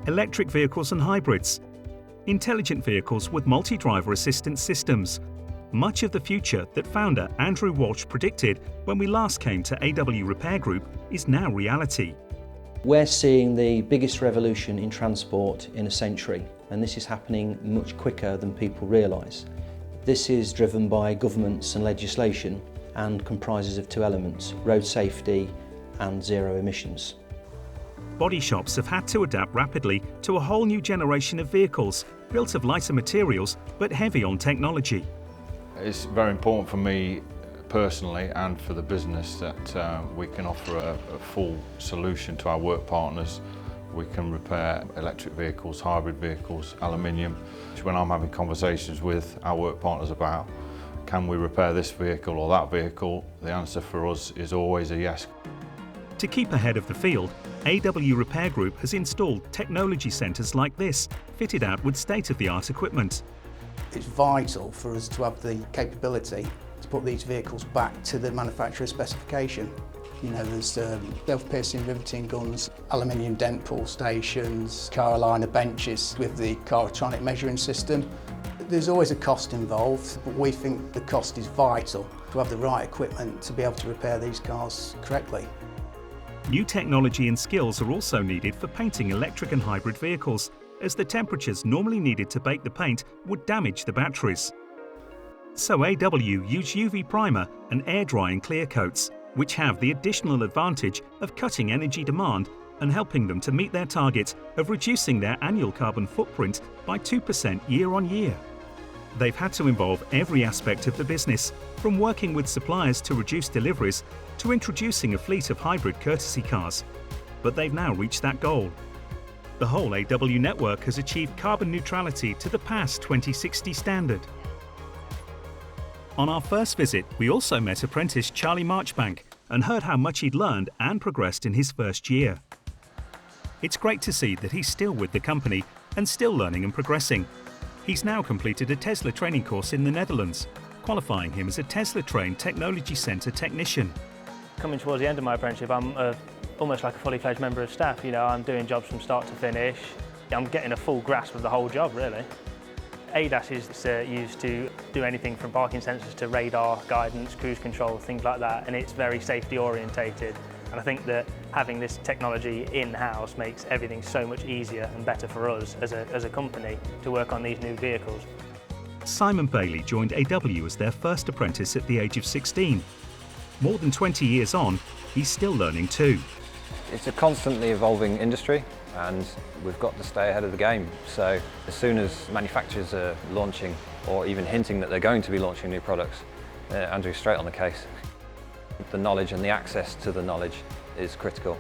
electric vehicles and hybrids, intelligent vehicles with multi-driver assistance systems. Much of the future that founder Andrew Walsh predicted when we last came to AW Repair Group is now reality. We're seeing the biggest revolution in transport in a century, and this is happening much quicker than people realise. This is driven by governments and legislation and comprises of two elements: road safety and zero emissions. Body shops have had to adapt rapidly to a whole new generation of vehicles, built of lighter materials but heavy on technology. It's very important for me personally and for the business that we can offer a full solution to our work partners. We can repair electric vehicles, hybrid vehicles, aluminium. When I'm having conversations with our work partners about can we repair this vehicle or that vehicle, the answer for us is always a yes. To keep ahead of the field, AW Repair Group has installed technology centres like this, fitted out with state-of-the-art equipment. It's vital for us to have the capability to put these vehicles back to the manufacturer's specification. You know, there's self-piercing riveting guns, aluminium dent pull stations, car aligner benches with the Cartronic measuring system. There's always a cost involved, but we think the cost is vital to have the right equipment to be able to repair these cars correctly. New technology and skills are also needed for painting electric and hybrid vehicles, as the temperatures normally needed to bake the paint would damage the batteries. So AW use UV primer and air drying clear coats, which have the additional advantage of cutting energy demand and helping them to meet their target of reducing their annual carbon footprint by 2% year on year. They've had to involve every aspect of the business, from working with suppliers to reduce deliveries to introducing a fleet of hybrid courtesy cars. But they've now reached that goal. The whole AW network has achieved carbon neutrality to the PAS 2060 standard. On our first visit, we also met apprentice Charlie Marchbank and heard how much he'd learned and progressed in his first year. It's great to see that he's still with the company and still learning and progressing. He's now completed a Tesla training course in the Netherlands, qualifying him as a Tesla-trained Technology Centre technician. Coming towards the end of my apprenticeship, I'm almost like a fully fledged member of staff. You know, I'm doing jobs from start to finish. I'm getting a full grasp of the whole job, really. ADAS is used to do anything from parking sensors to radar, guidance, cruise control, things like that, and it's very safety orientated. And I think that having this technology in-house makes everything so much easier and better for us as a company to work on these new vehicles. Simon Bailey joined AW as their first apprentice at the age of 16. More than 20 years on, he's still learning too. It's a constantly evolving industry and we've got to stay ahead of the game. So as soon as manufacturers are launching or even hinting that they're going to be launching new products, Andrew's straight on the case. The knowledge and the access to the knowledge is critical.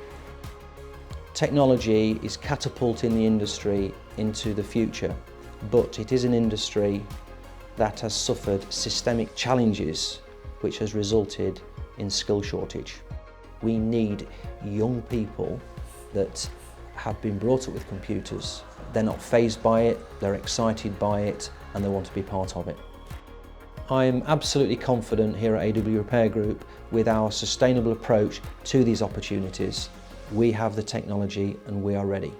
Technology is catapulting the industry into the future, but it is an industry that has suffered systemic challenges which has resulted in skill shortage. We need young people that have been brought up with computers. They're not fazed by it, they're excited by it, and they want to be part of it. I'm absolutely confident here at AW Repair Group with our sustainable approach to these opportunities. We have the technology and we are ready.